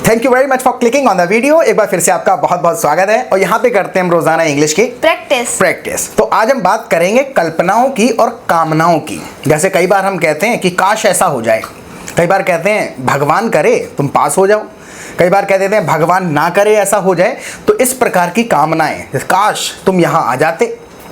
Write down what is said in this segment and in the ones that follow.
Thank you very much for clicking on the video. एक बार फिर से आपका बहुत बहुत स्वागत है और यहाँ पे करते हैं हम रोजाना इंग्लिश की प्रैक्टिस। तो आज हम बात करेंगे कल्पनाओं की और कामनाओं की। जैसे कई बार हम कहते हैं कि काश ऐसा हो जाए, कई बार कहते हैं भगवान करे तुम पास हो जाओ, कई बार कह देते हैं भगवान ना करे ऐसा हो जाए। तो इस प्रकार की कामनाएं, काश तुम यहाँ आ जाते,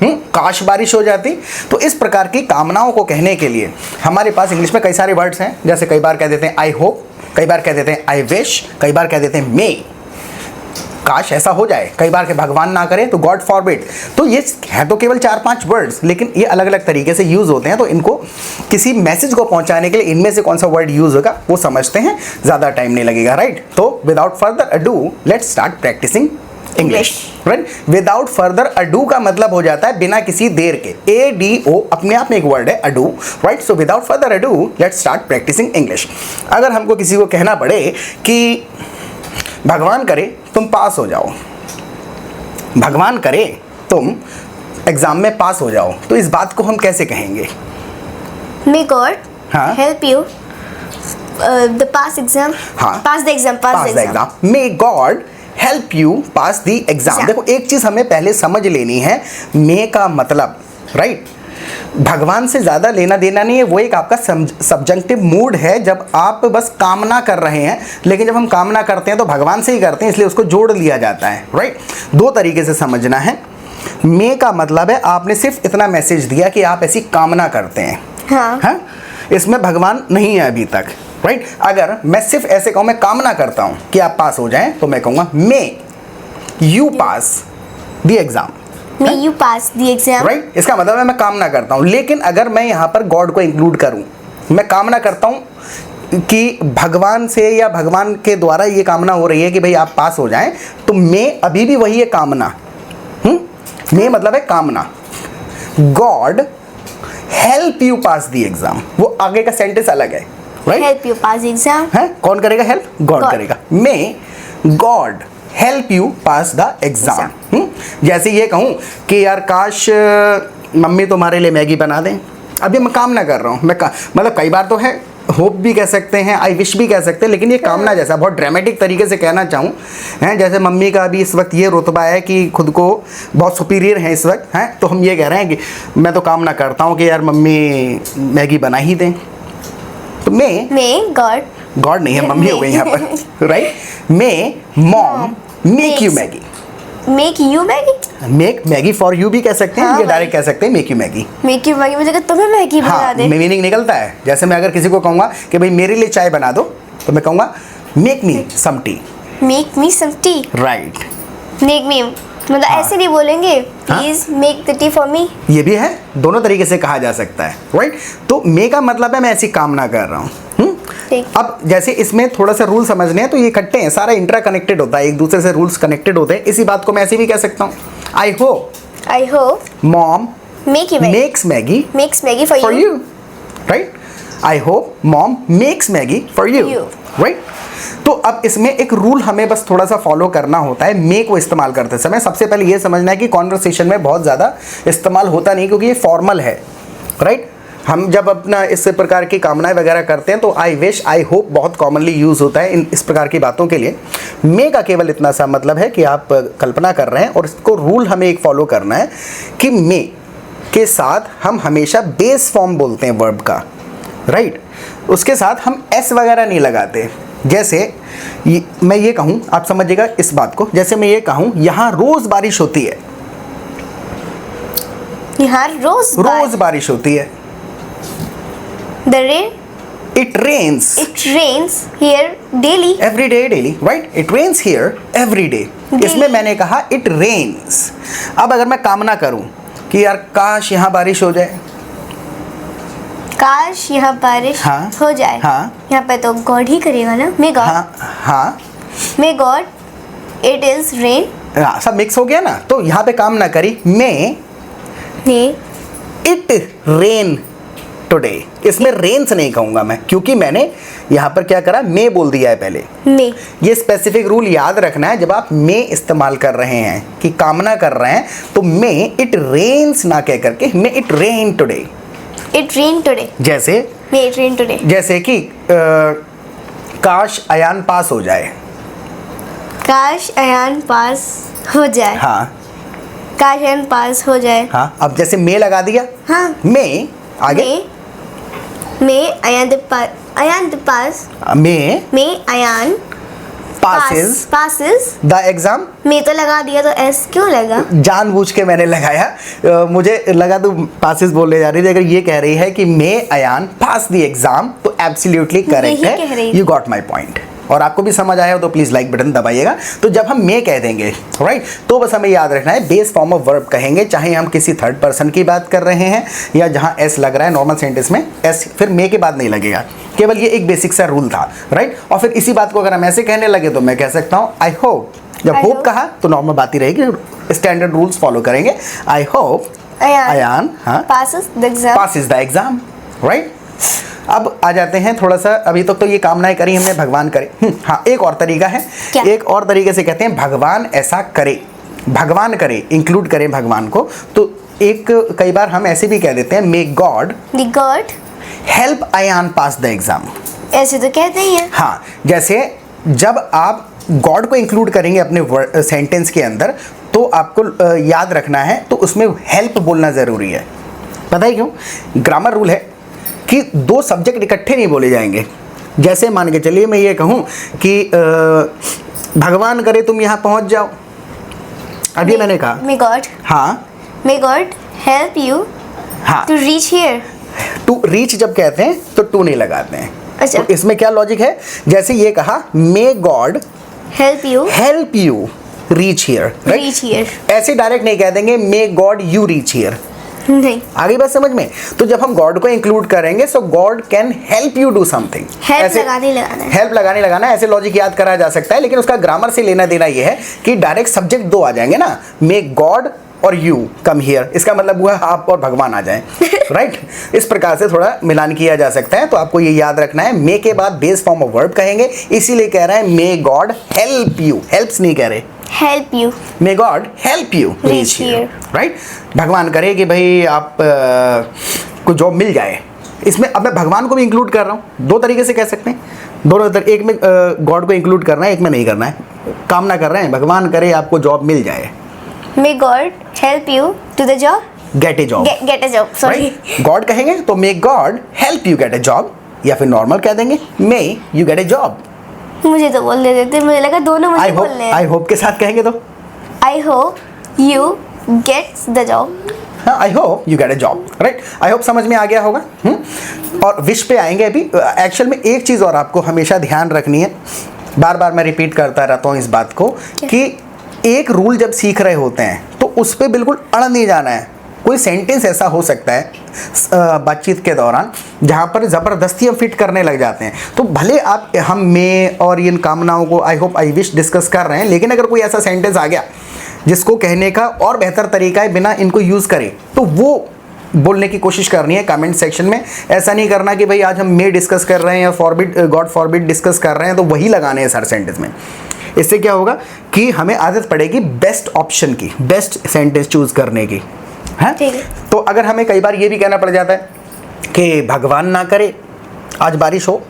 काश बारिश हो जाती। तो इस प्रकार की कामनाओं को कहने के लिए हमारे पास इंग्लिश में कई सारे वर्ड्स हैं। जैसे कई बार कह देते हैं आई होप, कई बार कह देते हैं आई विश, कई बार कह देते हैं मे, काश ऐसा हो जाए, कई बार के भगवान ना करे तो गॉड फॉरबिड। तो ये है तो केवल 4-5 वर्ड्स, लेकिन ये अलग अलग तरीके से यूज होते हैं। तो इनको किसी मैसेज को पहुंचाने के लिए इनमें से कौन सा वर्ड यूज होगा वो समझते हैं, ज़्यादा टाइम नहीं लगेगा, राइट। तो without further ado let's start practising English, right. Without further ado का मतलब हो जाता है बिना किसी देर के। ADO अपने आप में एक वर्ड है ado, right. So without further ado let's start practising English. अगर हमको किसी को कहना पड़े कि भगवान करे तुम पास हो जाओ, भगवान करे तुम एग्जाम में पास हो जाओ, तो इस बात को हम कैसे कहेंगे? May God help you the pass exam. Pass the exam. May God help you pass the exam. देखो एक चीज हमें पहले समझ लेनी है, मे का मतलब, राइट, भगवान से ज्यादा लेना देना नहीं है। वो एक आपका सब्जेक्टिव मूड है जब आप बस कामना कर रहे हैं। लेकिन जब हम कामना करते हैं तो भगवान से ही करते हैं, इसलिए उसको जोड़ लिया जाता है, राइट। दो तरीके से समझना है। मे का मतलब है आपने सिर्फ इतना मैसेज दिया कि आप ऐसी कामना करते हैं, हाँ? इसमें भगवान नहीं है अभी तक, राइट। अगर मैं सिर्फ ऐसे कहूँ मैं कामना करता हूँ कि आप पास हो जाएं, तो मैं कहूँगा may you pass the exam, may you pass the exam, right. इसका मतलब है मैं कामना करता हूँ। लेकिन अगर मैं यहाँ पर गॉड को इंक्लूड करूँ, मैं कामना करता हूँ कि भगवान से या भगवान के द्वारा ये कामना हो रही है कि भाई आप पास हो जाएं, तो मे अभी भी वही है कामना। मे मतलब है कामना। God help you pass the exam, वो आगे का सेंटेंस अलग है, right. Help you pass exam है, कौन करेगा हेल्प? गॉड करेगा। मे God help you pass the exam. जैसे ये कहूँ कि यार काश मम्मी तुम्हारे लिए मैगी बना दें, अभी मैं कामना कर रहा हूँ, मतलब कई बार तो है होप भी कह सकते हैं, आई विश भी कह सकते हैं, लेकिन ये कामना जैसा बहुत ड्रामेटिक तरीके से कहना चाहूँ, हैं, जैसे मम्मी का अभी इस वक्त ये रुतबा है कि खुद को बहुत सुपीरियर है इस वक्त, हैं, तो हम ये कह रहे हैं कि मैं तो कामना करता हूँ कि यार मम्मी मैगी बना ही दें। तो मे गॉड नहीं है, मम्मी हो गई यहाँ पर, right. May mom make you Maggi, make you Maggi, make Maggi for you भी कह सकते हैं, ये डायरेक्ट कह सकते हैं make you Maggi. Make you Maggi मुझे तुम्हें मैगी बना दे, मीनिंग निकलता है। जैसे मैं अगर किसी को कहूँगा कि भाई मेरे लिए चाय बना दो, तो मैं कहूँगा make me some tea, make me some tea, right. Make me मतलब ऐसे नहीं बोलेंगे, please make the T for me, ये भी है, दोनों तरीके से कहा जा सकता है, राइट। तो मे का मतलब है मैं ऐसी कामना कर रहा हूँ। अब जैसे इसमें थोड़ा सा रूल समझने हैं, तो ये इकट्ठे हैं, सारा इंट्रा कनेक्टेड होता है, एक दूसरे से रूल्स कनेक्टेड होते हैं। इसी बात को मैं ऐसे भी कह सकता हूँ, I hope mom makes Maggi for you, right. I hope mom makes Maggi for you, right. तो अब इसमें एक रूल हमें बस थोड़ा सा फॉलो करना होता है मे को इस्तेमाल करते समय। सबसे पहले ये समझना है कि कॉन्वर्सेशन में बहुत ज़्यादा इस्तेमाल होता नहीं, क्योंकि ये फॉर्मल है, राइट। हम जब अपना इस प्रकार की कामनाएं वगैरह करते हैं तो आई विश, आई होप बहुत कॉमनली यूज़ होता है इस प्रकार की बातों के लिए। मे का केवल इतना सा मतलब है कि आप कल्पना कर रहे हैं, और इसको रूल हमें एक फॉलो करना है कि मे के साथ हम हमेशा बेस फॉर्म बोलते हैं वर्ब का, राइट। उसके साथ हम एस वगैरह नहीं लगाते। जैसे मैं ये कहूँ, आप समझिएगा इस बात को, जैसे मैं ये कहूँ यहाँ रोज़ बारिश होती है, यहाँ रोज़ बारिश होती है। The rain. It rains. It rains here daily. Every day, daily, right? It rains here every day. इसमें मैंने कहा it rains. अब अगर मैं कामना करूं कि यार काश यहाँ बारिश हो जाए, काश यहाँ बारिश हो जाए, यहाँ पे तो गॉड ही करेगा ना, may God, may God it is rain, सब मिक्स हो गया ना। तो यहाँ पे कामना करी मे इट रेन टुडे। इसमें रेन्स नहीं कहूंगा मैं, क्योंकि मैंने यहाँ पर क्या करा, मे बोल दिया है पहले। मे, ये स्पेसिफिक रूल याद रखना है जब आप मे इस्तेमाल कर रहे हैं कि कामना कर रहे हैं, तो मे इट रेन्स ना कह करके मे it rain today, it rain today, जैसे मे इट रेन टुडे, जैसे कि काश अयान पास हो जाए, काश अयान पास हो जाए। हाँ। काश अयान पास हो जाए। हाँ, अब जैसे मे लगा दिया। हाँ। मे आगे। May Ayan the pass. May Ayan passes the exam. मैं तो लगा दिया तो एस क्यों लगा? जानबूझ के मैंने लगाया, मुझे लगा तू पासिस बोलने जा रही थी। अगर ये कह रही है कि मे अयान पास द एग्जाम तो एब्सोल्युटली करेक्ट है। You got my point. और आपको भी समझ आया हो तो प्लीज लाइक बटन दबाइएगा। तो जब हम मे कह देंगे राइट, तो बस हमें याद रखना है बेस फॉर्म ऑफ वर्ब कहेंगे, चाहे हम किसी थर्ड पर्सन की बात कर रहे हैं या जहां एस लग रहा है नॉर्मल सेंटेंस में एस फिर मे के बाद नहीं लगेगा। केवल ये एक बेसिक सा रूल था राइट। और फिर इसी बात को अगर हम ऐसे कहने लगे तो मैं कह सकता हूँ आई होप। जब होप कहा तो नॉर्मल बात ही रहेगी, स्टैंडर्ड रूल्स फॉलो करेंगे। I hope Ayan passes the exam right. अब आ जाते हैं थोड़ा सा, अभी तक तो ये कामनाएं करी हमने, भगवान करे। हाँ, एक और तरीका है। क्या? एक और तरीके से कहते हैं भगवान ऐसा करे, भगवान करे, इंक्लूड करें भगवान को। तो एक कई बार हम ऐसे भी कह देते हैं may God help Ayan pass the exam. ऐसे तो कहते ही हैं। हाँ, जैसे जब आप गॉड को इंक्लूड करेंगे अपने सेंटेंस के अंदर तो आपको याद रखना है तो उसमें हेल्प बोलना ज़रूरी है। पता है क्यों? ग्रामर रूल है कि दो सब्जेक्ट इकट्ठे नहीं बोले जाएंगे। जैसे मान के चलिए मैं ये कहूँ कि भगवान करे तुम यहाँ पहुँच जाओ। अभी मैंने कहा मे गॉड। हाँ, मे गॉड हेल्प यू हाँ to reach here. To reach जब कहते हैं तो टू नहीं लगाते हैं। अच्छा। तो इसमें क्या लॉजिक है? जैसे ये कहा may God help you reach here, ऐसे डायरेक्ट नहीं कह देंगे may God you reach here. नहीं, आगे बात समझ में? तो जब हम गॉड को इंक्लूड करेंगे so God can help you do something. Help लगाने लगाना ऐसे लॉजिक याद करा जा सकता है, लेकिन उसका ग्रामर से लेना देना ये है कि डायरेक्ट सब्जेक्ट दो आ जाएंगे ना, मे गॉड और यू कम हियर, इसका मतलब हुआ आप और भगवान आ जाएं राइट। इस प्रकार से थोड़ा मिलान किया जा सकता है। तो आपको ये याद रखना है मे के बाद बेस फॉर्म ऑफ वर्ब कहेंगे, इसीलिए कह रहे हैं may God help you. Helps नहीं कह रहे, help you. May God help you reach here right. भगवान करे कि भाई आप को जॉब मिल जाए। इसमें अब मैं भगवान को भी इंक्लूड कर रहा हूँ, दो तरीके से कह सकते हैं, दोनों तरह। एक में गॉड को इंक्लूड करना है, एक में नहीं करना है। कामना कर रहे हैं भगवान करे आपको जॉब मिल जाए। May God help you to the job, get a job, get a job, sorry. God कहेंगे तो may God help you get a job, या फिर नॉर्मल कह देंगे may you get a job. मुझे तो बोलने देते, मुझे लगा दोनों मुझे बोलने हैं। आई होप के साथ कहेंगे तो I hope you gets the job. हाँ, I hope you get a job right. I hope समझ में आ गया होगा। और विश पे आएंगे अभी। एक्चुअल में एक चीज़ और आपको हमेशा ध्यान रखनी है, बार बार मैं रिपीट करता रहता हूँ इस बात को, कि एक रूल जब सीख रहे होते हैं तो उस पर बिल्कुल अड़ नहीं जाना है। कोई सेंटेंस ऐसा हो सकता है बातचीत के दौरान जहाँ पर ज़बरदस्ती हम फिट करने लग जाते हैं। तो भले आप हम में और इन कामनाओं को I hope I wish discuss कर रहे हैं, लेकिन अगर कोई ऐसा सेंटेंस आ गया जिसको कहने का और बेहतर तरीका है बिना इनको यूज़ करें, तो वो बोलने की कोशिश करनी है कमेंट सेक्शन में। ऐसा नहीं करना कि भाई आज हम मे डिस्कस कर रहे हैं या फॉरबिड गॉड फॉरबिड डिस्कस कर रहे हैं तो वही लगाने हैं हर सेंटेंस में। इससे क्या होगा कि हमें आदत पड़ेगी बेस्ट ऑप्शन की, बेस्ट सेंटेंस चूज करने की है। तो अगर हमें कई बार ये भी कहना पड़ जाता है कि भगवान ना करे आज बारिश हो,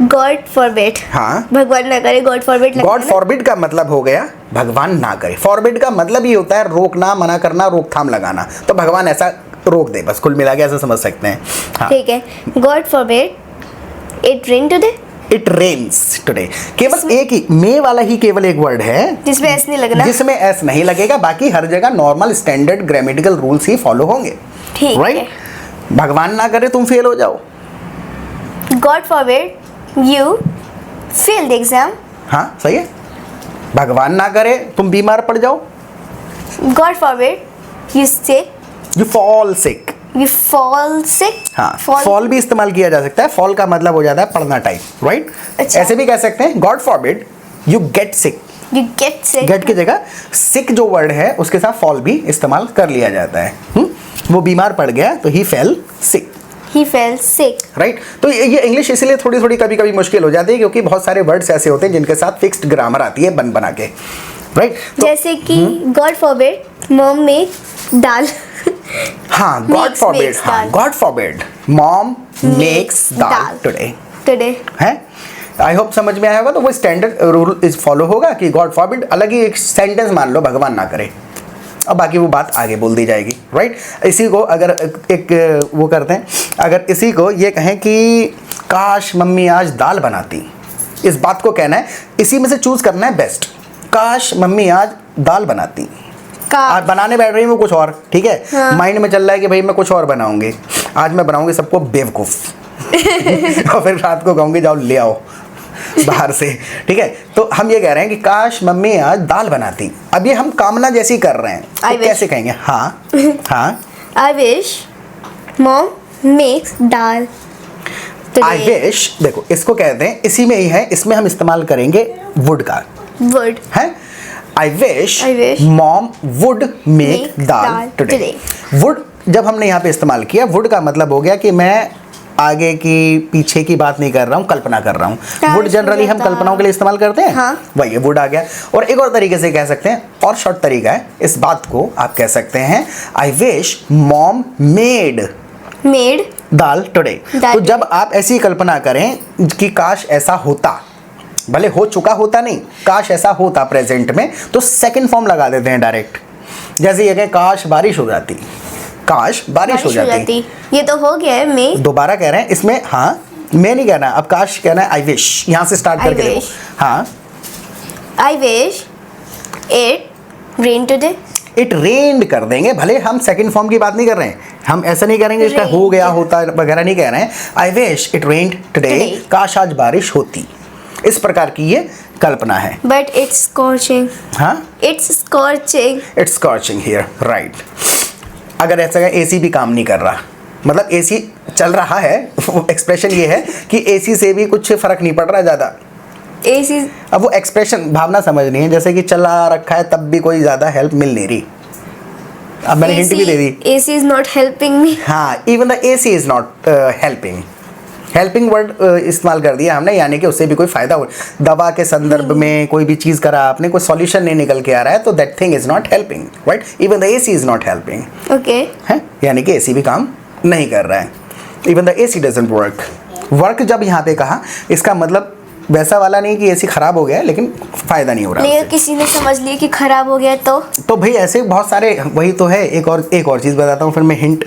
गॉड फॉरबिड। हाँ, भगवान ना करे, गॉड फॉरबिड। गॉड फॉरबिड का मतलब हो गया भगवान ना करे। फॉरबिड का मतलब ही होता है रोकना, मना करना, रोकथाम लगाना। तो भगवान ऐसा रोक दे, बस कुल मिला के ऐसा समझ सकते हैं। हाँ। ठीक है, God forbid it rain today. It rains today. केवल एक ही मे वाला ही केवल एक वर्ड है जिसमें एस नहीं लगना, जिसमें एस नहीं लगेगा। बाकी हर जगह नॉर्मल स्टैंडर्ड ग्रामेटिकल रूल्स ही फॉलो होंगे। ठीक है। भगवान ना करे तुम फेल हो जाओ, God forbid you fail the exam. हाँ सही है। भगवान ना करे तुम बीमार पड़ जाओ, God forbid you sick, you fall sick. You fall sick. हाँ, फॉल भी इस्तेमाल किया जा सकता है। फॉल का मतलब हो जाता है पढ़ना टाइप राइट। अच्छा। ऐसे भी कह सकते हैं God forbid you get sick. You get sick, get की जगह सिक जो वर्ड है उसके साथ फॉल भी इस्तेमाल कर लिया जाता है। वो बीमार पड़ गया तो ही fell sick. He fell sick. Right. तो ये इंग्लिश इसलिए थोड़ी थोड़ी कभी कभी मुश्किल हो जाती है क्योंकि बहुत सारे वर्ड्स ऐसे होते हैं जिनके साथ फिक्स्ड ग्रामर आती है बन बना के राइट। जैसे कि गॉड फॉरबिड मॉम मेक दाल। हाँ, गॉड फॉरबिड, हाँ, गॉड फॉरबिड मॉम मेक्स दाल टुडे टुडे है। आई होप समझ में आया होगा। तो वो स्टैंडर्ड रूल इज फॉलो होगा कि गॉड फॉरबिड अलग ही एक सेंटेंस मान लो, भगवान ना करे, और बाकी वो बात आगे बोल दी जाएगी, राइट। इसी को अगर एक वो करते हैं, अगर इसी को ये कहें कि काश मम्मी आज दाल बनाती, इस बात को कहना है, इसी में से चूज करना है बेस्ट। काश मम्मी आज दाल बनाती, आज बनाने बैठ रही हूँ कुछ और, ठीक है, हाँ। माइंड में चल रहा है कि भाई मैं कुछ और बनाऊंगी, आज मैं बनाऊंगी सबको बेवकूफ और फिर रात को कहूंगी जाओ ले आओ बाहर से, ठीक है। तो हम ये कह रहे हैं कि काश मम्मी आज दाल बनाती। अब ये हम कामना जैसी कर रहे हैं, तो कैसे कहेंगे? हाँ हाँ, I wish mom makes dal. I wish, देखो इसको कहते हैं, इसी में ही है, इसमें हम इस्तेमाल करेंगे वुड का, वुड है। I wish mom would make dal today. Would जब हमने यहाँ पे इस्तेमाल किया, वुड का मतलब हो गया कि मैं आगे की पीछे की बात नहीं कर रहा हूँ, कल्पना कर रहा हूँ। वुड जनरली हम कल्पनाओं के लिए इस्तेमाल करते हैं, हाँ। वही वुड आ गया। और एक और तरीके से कह सकते हैं, और शॉर्ट तरीका है इस बात को, आप कह सकते हैं I wish mom made dal today. तो जब आप ऐसी कल्पना करें कि काश ऐसा होता, भले हो चुका होता नहीं, काश ऐसा होता प्रेजेंट में, तो सेकंड फॉर्म लगा देते हैं डायरेक्ट। जैसे ये कहें काश बारिश हो जाती, काश बारिश हो जाती, ये तो हो गया है। मैं दोबारा कह रहे हैं इसमें, हाँ मैं नहीं कहना, अब काश कहना है आई विश, यहां से स्टार्ट करके देखो, हाँ। I wish it rain today, it रेन्ड कर देंगे, भले हम सेकंड फॉर्म की बात नहीं कर रहे हैं, हम ऐसा नहीं करेंगे इसका हो गया होता वगैरह नहीं कह रहे हैं। I wish it rained today, काश आज बारिश होती, इस प्रकार की ये कल्पना है। बट इट्स स्कॉर्चिंग, हाँ इट्स स्कॉर्चिंग हियर, राइट। अगर ऐसा है एसी भी काम नहीं कर रहा, मतलब एसी चल रहा है, एक्सप्रेशन ये है कि एसी से भी कुछ फर्क नहीं पड़ रहा ज़्यादा, एसी। अब वो एक्सप्रेशन भावना समझनी है, जैसे कि चला रखा है तब भी कोई ज़्यादा हेल्प मिल नहीं रही। अब मैंने हिंट भी दे दी, AC is not helping me, हाँ, even the AC is not helping. Helping word इस्तेमाल कर दिया हमने, यानी कि उससे भी कोई फायदा हो, दवा के संदर्भ में कोई भी चीज़ करा आपने, कोई सॉल्यूशन नहीं निकल के आ रहा है, तो that thing is not helping, right. Even the AC is not helping, okay, है, यानी कि एसी भी काम नहीं कर रहा है। Even the AC doesn't work. Work जब यहाँ पे कहा, इसका मतलब वैसा वाला नहीं कि एसी खराब हो गया है, लेकिन फायदा नहीं हो रहा है। किसी ने समझ लिया कि खराब हो गया तो भाई ऐसे बहुत सारे, वही तो है। एक और चीज़ बताता हूँ, फिर मैं हिंट।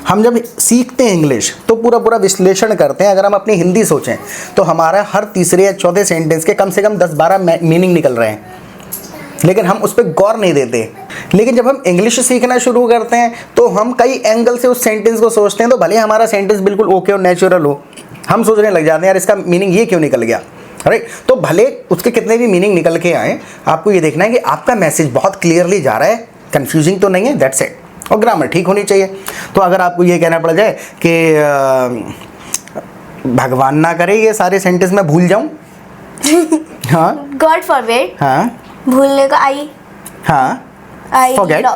हम जब सीखते हैं इंग्लिश तो पूरा विश्लेषण करते हैं। अगर हम अपनी हिंदी सोचें तो हमारा हर तीसरे या चौथे सेंटेंस के कम से कम 10-12 मीनिंग निकल रहे हैं, लेकिन हम उस पर गौर नहीं देते। लेकिन जब हम इंग्लिश सीखना शुरू करते हैं तो हम कई एंगल से उस सेंटेंस को सोचते हैं। तो भले हमारा सेंटेंस बिल्कुल ओके और नेचुरल हो, हम सोचने लग जाते हैं यार इसका मीनिंग ये क्यों निकल गया, राइट। तो भले उसके कितने भी मीनिंग निकल के आए, आपको ये देखना है कि आपका मैसेज बहुत क्लियरली जा रहा है, कंफ्यूजिंग तो नहीं है, दैट्स इट। और ग्रामर ठीक होनी चाहिए। तो अगर आपको ये कहना पड़ जाए कि भगवान ना करे ये सारे सेंटेंस मैं भूल जाऊं, हाँ, गॉड फॉरबिड, हाँ, भूलने का आई, हाँ, आई फॉरगेट,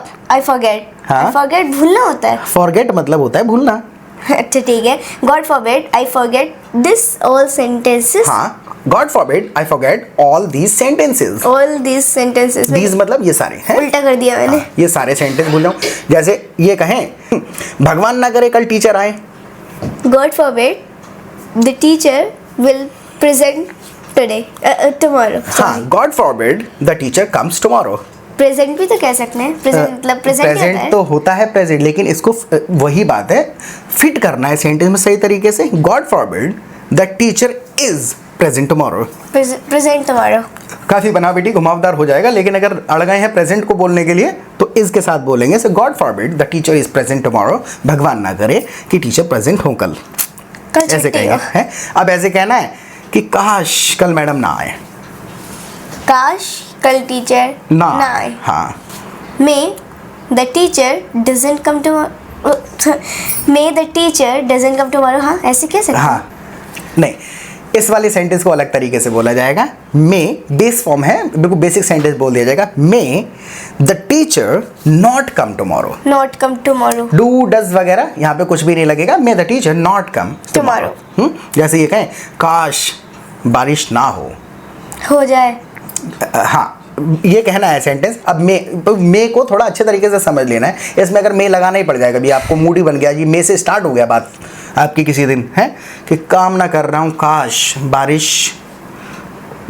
हाँ, फॉरगेट भूलना होता है, फॉरगेट मतलब होता है भूलना। अच्छा ठीक है, God forbid I forget this all sentences, हाँ, God forbid I forget all these sentences. All these sentences. These मतलब ये सारे हैं। उल्टा कर दिया मैंने। ये सारे सेंटेंस भूल जाऊँ। जैसे ये कहें, भगवान ना करे कल टीचर आए। God forbid the teacher will present today, tomorrow. हाँ, God forbid the teacher comes tomorrow. Present भी तो कह सकते हैं, प्रेजेंट मतलब प्रेजेंट तो होता है प्रेजेंट, लेकिन इसको वही बात है, फिट करना है सेंटेंस में सही तरीके से। God forbid the teacher is present tomorrow, present tomorrow काफी बना बेटी घुमावदार हो जाएगा। लेकिन अगर अड़ गए हैं प्रेजेंट को बोलने के लिए तो इस के साथ बोलेंगे। So God forbid the teacher is present tomorrow, भगवान ना करे कि टीचर प्रेजेंट हो कल, ऐसे कहेंगे है। अब ऐसे कहना है कि काश कल मैडम ना आए, काश कल टीचर ना आए, हाँ। मे the teacher doesn't come tomorrow, may the teacher doesn't come tomorrow, हाँ ऐसे कह सकते हैं। हाँ नहीं, इस वाले सेंटेंस को अलग तरीके से बोला जाएगा। मे बेस फॉर्म है, बिल्कुल बेसिक सेंटेंस बोल दिया जाएगा। मे the teacher not come tomorrow, not come tomorrow, do does वगैरह यहाँ पे कुछ भी नहीं लगेगा। मे the teacher not come tomorrow. जैसे ये कहें काश बारिश ना हो जाए, हाँ ये कहना है सेंटेंस। अब मे को थोड़ा अच्छे तरीके से समझ लेना है। इसमें अगर मे लगाना ही पड़ जाएगा, अभी आपको मूड ही बन गया जी, मे से स्टार्ट हो गया बात आपकी किसी दिन है कि काम ना कर रहा हूँ, काश बारिश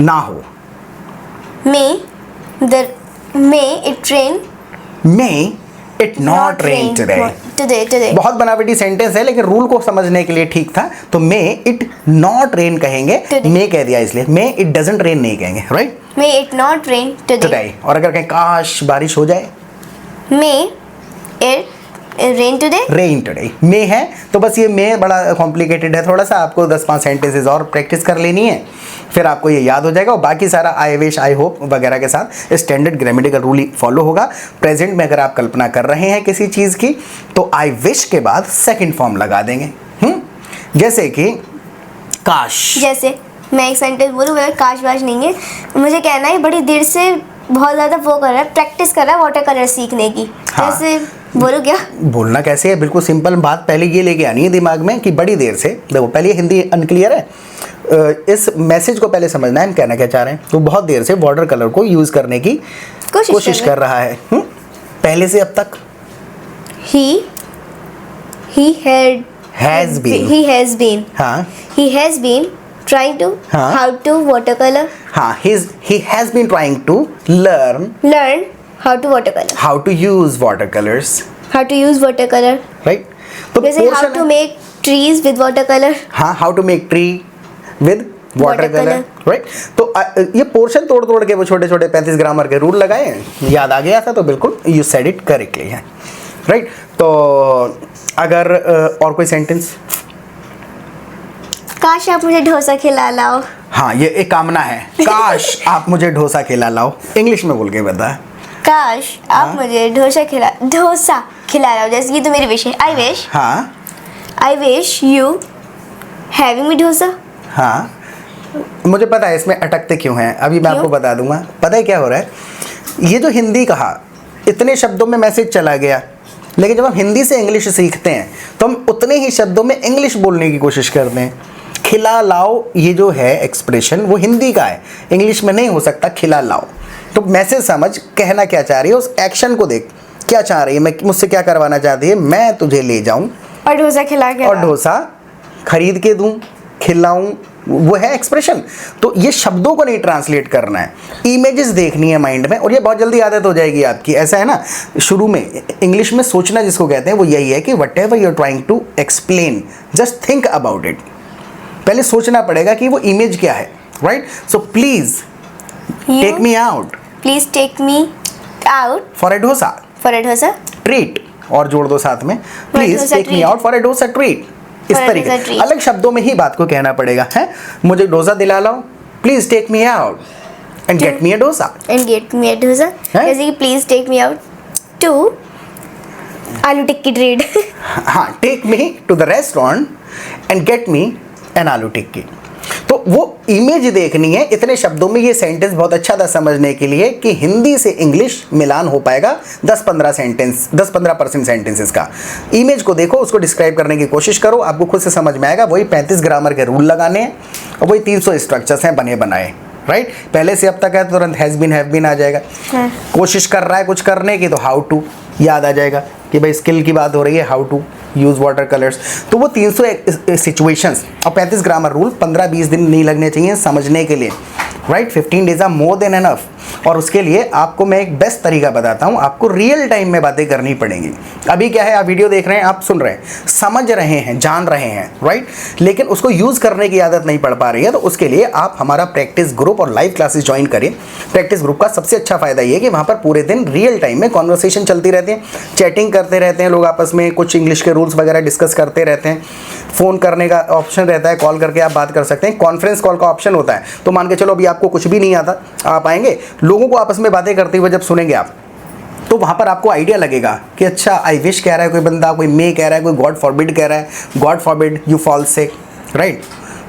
ना हो। May it rain? May it not rain today. Today. बहुत बनावटी सेंटेंस है लेकिन रूल को समझने के लिए ठीक था। तो मे इट नॉट रेन कहेंगे, मे कह दिया इसलिए। मे इट डजंट रेन नहीं कहेंगे, right? May it not rain today. और अगर कहें काश बारिश हो जाए, may it rain today. Rain today may है तो बस ये मे बड़ा कॉम्प्लिकेटेड है थोड़ा सा, आपको 10-5 सेंटेंसेस और प्रैक्टिस कर लेनी है, फिर आपको ये याद हो जाएगा। और बाकी सारा आई विश, आई होप वगैरह के साथ स्टैंडर्ड ग्रामेटिकल रूल ही फॉलो होगा। प्रेजेंट में अगर आप कल्पना कर रहे हैं किसी चीज़ की तो आई विश के बाद सेकंड फॉर्म लगा देंगे। जैसे कि काश। जैसे मैं एक सेंटेंस बोलूँ, काश वाश नहीं है, मुझे कहना है बड़ी देर से बहुत ज़्यादा वो कर रहा है, प्रैक्टिस कर रहा है वाटर कलर सीखने की। हाँ। जैसे बोलो क्या? बोलना कैसे है, बिल्कुल सिंपल बात पहले ये लेके आनी है दिमाग में कि बड़ी देर से। देखो पहले हिंदी अनक्लियर है, इस मैसेज को पहले समझना है हम कहना क्या चाह रहे हैं। तो बहुत देर से वाटर कलर को यूज़ करने की कोशिश कर रहा है। पहले से अब तक he has been trying to हाँ. how to watercolor. हाँ, he has been trying to learn how to watercolor. how to use watercolors, How to use watercolor. right? तो जैसे how portion to make trees with watercolor. हाँ, how to make tree with watercolor, Watercolor. right? तो ये portion तोड़ तोड़ के वो छोटे छोटे 35 ग्रामर के रूल लगाए हैं, याद आ गया था तो बिल्कुल यू सेड इट करेक्टली है, राइट? तो अगर और कोई सेंटेंस, काश आप मुझे डोसा खिला लाओ। हाँ ये एक कामना है, काश आप मुझे डोसा खिला लाओ। इंग्लिश में बोल के बता। काश आप मुझे डोसा खिला लाओ, जैसे कि तो मेरी विश है। I wish. हाँ I wish you having me dosa. हाँ, मुझे पता है इसमें अटकते क्यों हैं, अभी मैं आपको बता दूंगा। पता है क्या हो रहा है, ये जो हिंदी कहा इतने शब्दों में मैसेज चला गया, लेकिन जब हम हिंदी से इंग्लिश सीखते हैं तो हम उतने ही शब्दों में इंग्लिश बोलने की कोशिश करते हैं। खिला लाओ ये जो है एक्सप्रेशन वो हिंदी का है, इंग्लिश में नहीं हो सकता खिला लाओ। तो मैसेज समझ, कहना क्या चाह रही है, उस एक्शन को देख, क्या चाह रही है, मैं मुझसे क्या करवाना चाहती है, मैं तुझे ले जाऊं और डोसा खिला के, और डोसा खरीद के दूं, खिलाऊं, वो है एक्सप्रेशन। तो ये शब्दों को नहीं ट्रांसलेट करना है, इमेजेस देखनी है माइंड में, और ये बहुत जल्दी आदत हो जाएगी आपकी। ऐसा है ना, शुरू में इंग्लिश में सोचना जिसको कहते हैं वो यही है कि whatever you are trying to explain just think about it. पहले सोचना पड़ेगा कि वो इमेज क्या है, right? So please take me out, please take me out for a dosa, treat और जोड़ दो साथ में, please take me out for a dosa treat. इस तरीके से अलग शब्दों में ही बात को कहना पड़ेगा, है मुझे डोसा दिला लाओ, please take me out and get me a dosa, जैसे कि please take me out to aloo tikki treat. हाँ, take me to the restaurant and get me an aloo tikki. तो वो इमेज देखनी है। इतने शब्दों में ये सेंटेंस बहुत अच्छा था समझने के लिए कि हिंदी से इंग्लिश मिलान हो पाएगा 10-15% सेंटेंसेस का। इमेज को देखो, उसको डिस्क्राइब करने की कोशिश करो, आपको खुद से समझ में आएगा। वही 35 ग्रामर के रूल लगाने हैं और वही 300 स्ट्रक्चर्स हैं बने बनाए, राइट? पहले से अब तक है तुरंत हैज़ बीन, हैव बीन आ जाएगा। कोशिश कर रहा है कुछ करने की तो हाउ टू याद आ जाएगा कि भाई स्किल की बात हो रही है, how to use water colours. तो वो 300 सिचुएशंस और 35 ग्रामर रूल 15-20 दिन नहीं लगने चाहिए समझने के लिए, right? 15 days are more than enough. और उसके लिए आपको मैं एक बेस्ट तरीका बताता हूँ, आपको रियल टाइम में बातें करनी पड़ेंगी। अभी क्या है, आप वीडियो देख रहे हैं, आप सुन रहे हैं, समझ रहे हैं, जान रहे हैं, राइट? लेकिन उसको यूज़ करने की आदत नहीं पड़ पा रही है। तो उसके लिए आप हमारा प्रैक्टिस ग्रुप और लाइव क्लासेस ज्वाइन करें। प्रैक्टिस ग्रुप का सबसे अच्छा फ़ायदा ये है कि वहाँ पर पूरे दिन रियल टाइम में कॉन्वर्सेशन चलती रहती है, चैटिंग करते रहते हैं लोग आपस में, कुछ इंग्लिश के रूल्स वगैरह डिस्कस करते रहते हैं। फ़ोन करने का ऑप्शन रहता है, कॉल करके आप बात कर सकते हैं। कॉन्फ्रेंस कॉल का ऑप्शन होता है। तो मान के चलो अभी आपको कुछ भी नहीं आता, आप आएंगे, लोगों को आपस में बातें करते हुए जब सुनेंगे आप, तो वहाँ पर आपको आइडिया लगेगा कि अच्छा आई विश कह रहा है कोई बंदा, कोई मे कह रहा है, कोई गॉड फॉरबिड कह रहा है, God forbid you fall sick, right?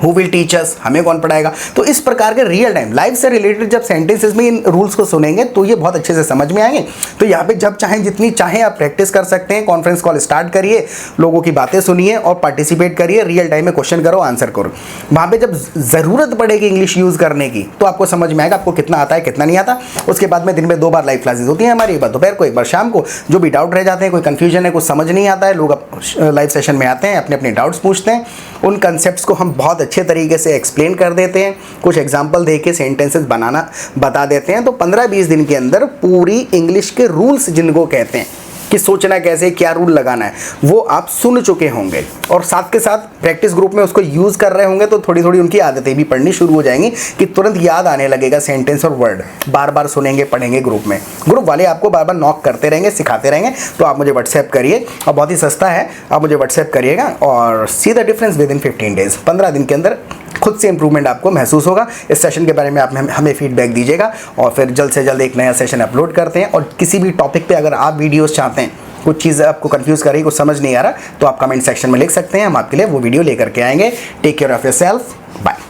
Who will teach us, हमें कौन पढ़ाएगा? तो इस प्रकार के रियल टाइम लाइफ से रिलेटेड जब सेंटेंसेस में इन रूल्स को सुनेंगे तो ये बहुत अच्छे से समझ में आएंगे। तो यहाँ पे जब चाहें जितनी चाहें आप प्रैक्टिस कर सकते हैं। कॉन्फ्रेंस कॉल स्टार्ट करिए, लोगों की बातें सुनिए और पार्टिसिपेट करिए, रियल टाइम में क्वेश्चन करो, आंसर करो। वहाँ पे जब ज़रूरत पड़ेगी इंग्लिश यूज़ करने की तो आपको समझ में आएगा आपको कितना आता है कितना नहीं आता। उसके बाद में दिन में 2 बार लाइव क्लासेस होती हैं हमारी, एक बार दोपहर को, एक बार शाम को। जो भी डाउट रह जाते हैं, कोई कन्फ्यूजन है, कुछ समझ नहीं आता है, लोग लाइव सेशन में आते हैं, अपने अपने डाउट्स पूछते हैं। उन कंसेप्ट्स को हम बहुत अच्छे तरीके से एक्सप्लेन कर देते हैं, कुछ एग्जाम्पल दे के सेंटेंसेस बनाना बता देते हैं। तो 15-20 दिन के अंदर पूरी इंग्लिश के रूल्स जिनको कहते हैं कि सोचना कैसे, क्या रूल लगाना है, वो आप सुन चुके होंगे और साथ के साथ प्रैक्टिस ग्रुप में उसको यूज़ कर रहे होंगे। तो थोड़ी थोड़ी उनकी आदतें भी पढ़नी शुरू हो जाएंगी कि तुरंत याद आने लगेगा सेंटेंस और वर्ड। बार बार सुनेंगे, पढ़ेंगे ग्रुप में। ग्रुप वाले आपको बार बार नॉक करते रहेंगे, सिखाते रहेंगे। तो आप मुझे व्हाट्सएप करिए और बहुत ही सस्ता है, आप मुझे व्हाट्सएप करिएगा और see the difference with in 15 days. 15 दिन के अंदर खुद से इंप्रूवमेंट आपको महसूस होगा। इस सेशन के बारे में आप हमें फीडबैक दीजिएगा और फिर जल्द से जल्द एक नया सेशन अपलोड करते हैं। और किसी भी टॉपिक पे अगर आप वीडियोस चाहते हैं, कुछ चीज़ें आपको कंफ्यूज कर रही, कुछ समझ नहीं आ रहा, तो आप कमेंट सेक्शन में लिख सकते हैं, हम आपके लिए वो वीडियो लेकर के आएंगे। Take care of yourself, bye.